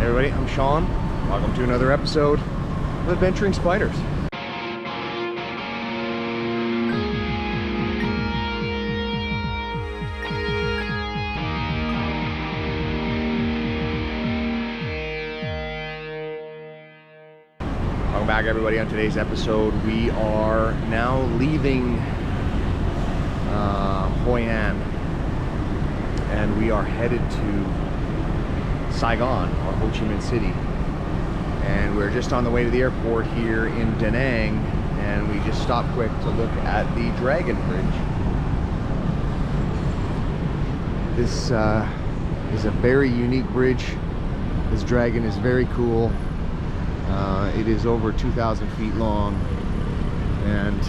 everybody, I'm Sean. Welcome to another episode of Adventuring Spiders. Welcome back, everybody. On today's episode, we are now leaving Hoi An, and we are headed to Saigon, or Ho Chi Minh City. And we're just on the way to the airport here in Da Nang, and we just stopped quick to look at the Dragon Bridge. This is a very unique bridge. This dragon is very cool. It is over 2,000 feet long, and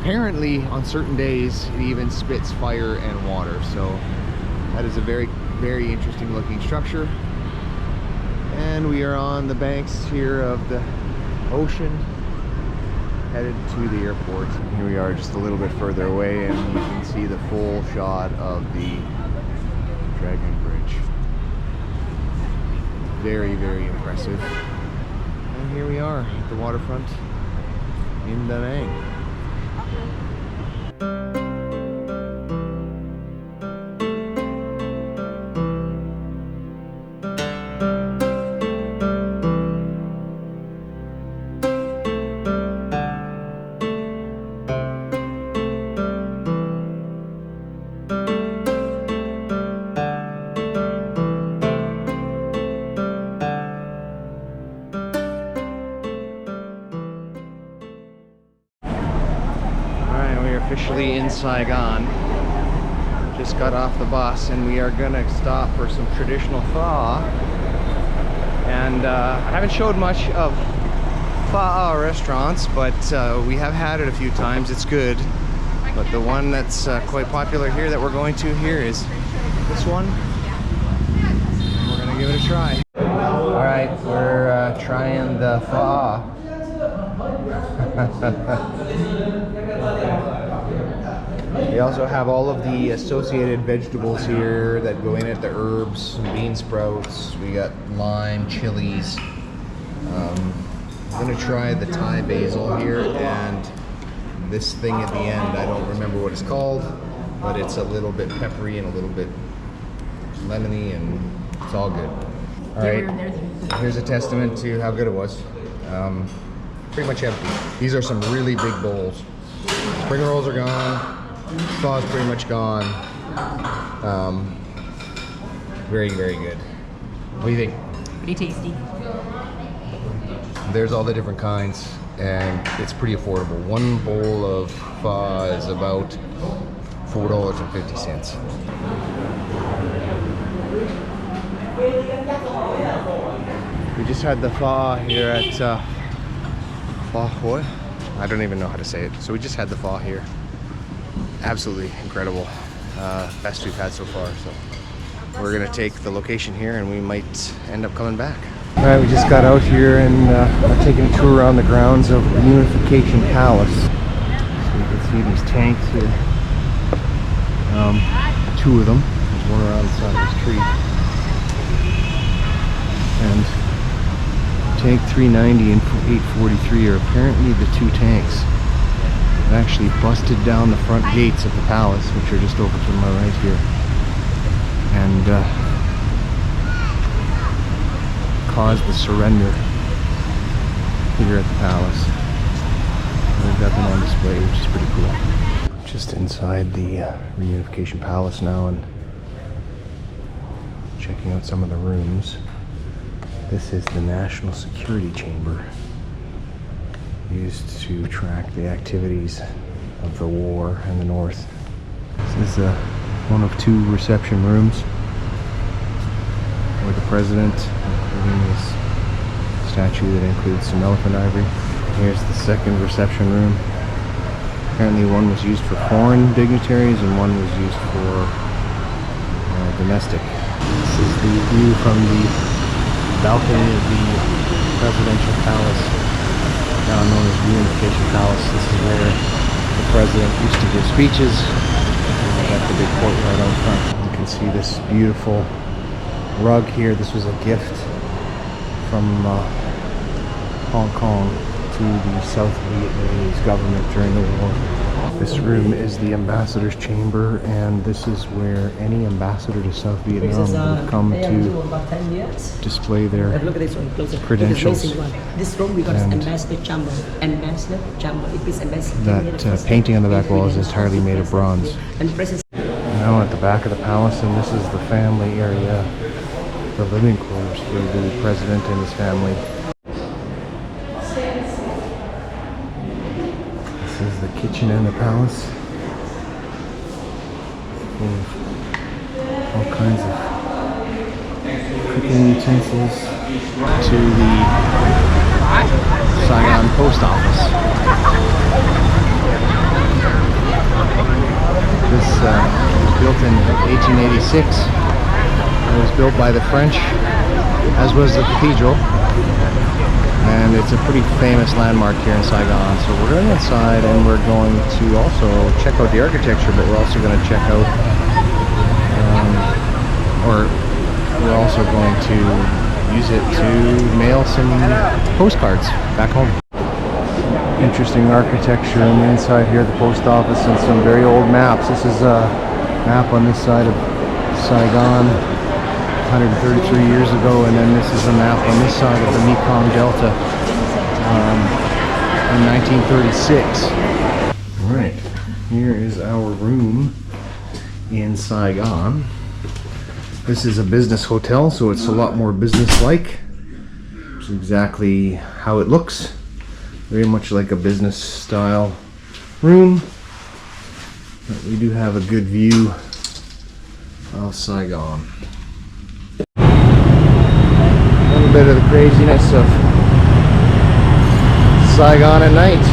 apparently on certain days it even spits fire and water. So that is a very, very interesting looking structure. And we are on the banks here of the ocean, headed to the airport. Here we are just a little bit further away, and you can see the full shot of the Dragon Bridge. Very, very impressive. And here we are at the waterfront in Da Nang. Officially in Saigon. Just got off the bus, and we are gonna stop for some traditional pho. And I haven't showed much of pho restaurants, but we have had it a few times. It's good. But the one that's quite popular here that we're going to here is this one. And we're gonna give it a try. All right, we're trying the pho. We also have all of the associated vegetables here that go in it, the herbs, some bean sprouts. We got lime, chilies. I'm gonna try the Thai basil here, and this thing at the end, I don't remember what it's called, but it's a little bit peppery and a little bit lemony, and it's all good. All right, here's a testament to how good it was. Pretty much empty. These are some really big bowls. Spring rolls are gone. Pho is pretty much gone. Very, very good. What do you think? Pretty tasty. There's all the different kinds, and it's pretty affordable. One bowl of pho is about $4.50. We just had the pho here at Pho Hoi. I don't even know how to say it. So we just had the pho here. Absolutely incredible. Best we've had so far. So we're gonna take the location here, and we might end up coming back. All right, we just got out here, and I'm taking a tour around the grounds of Reunification Palace. So you can see these tanks here. Two of them. There's one around the side of this tree. And tank 390 and 843 are apparently the two tanks that actually busted down the front gates of the palace, which are just over to my right here, and caused the surrender here at the palace. And we've got them on display, which is pretty cool. Just inside the Reunification Palace now, and checking out some of the rooms. This is the National Security Chamber, used to track the activities of the war in the north. This is one of two reception rooms with the president, including this statue that includes some elephant ivory. Here's the second reception room. Apparently one was used for foreign dignitaries and one was used for domestic. This is the view from the balcony of the presidential palace, now known as Reunification Palace. This is where the president used to give speeches. And we got the big courtyard out front. You can see this beautiful rug here. This was a gift from Hong Kong to the South Vietnamese government during the war. This room is the ambassador's chamber, and this is where any ambassador to South Vietnam would come to display their credentials. This room we got ambassador chamber. Ambassador chamber. It is ambassador. That painting on the back wall is entirely made of bronze. Now at the back of the palace, and this is the family area, the living quarters for the president and his family. This is the kitchen in the palace, full of all kinds of cooking utensils. To the Saigon post office. This was built in 1886. It was built by the French, as was the cathedral. And it's a pretty famous landmark here in Saigon. So we're going inside and we're going to also check out the architecture, but we're also going to check out, or we're also going to use it to mail some postcards back home. Interesting architecture on the inside here, the post office, and some very old maps. This is a map on this side of Saigon 133 years ago, and then this is a map on this side of the Mekong Delta in 1936. Alright, here is our room in Saigon. This is a business hotel, so it's a lot more business-like. It's exactly how it looks. Very much like a business style room. But we do have a good view of Saigon. A little bit of the craziness of Saigon at night.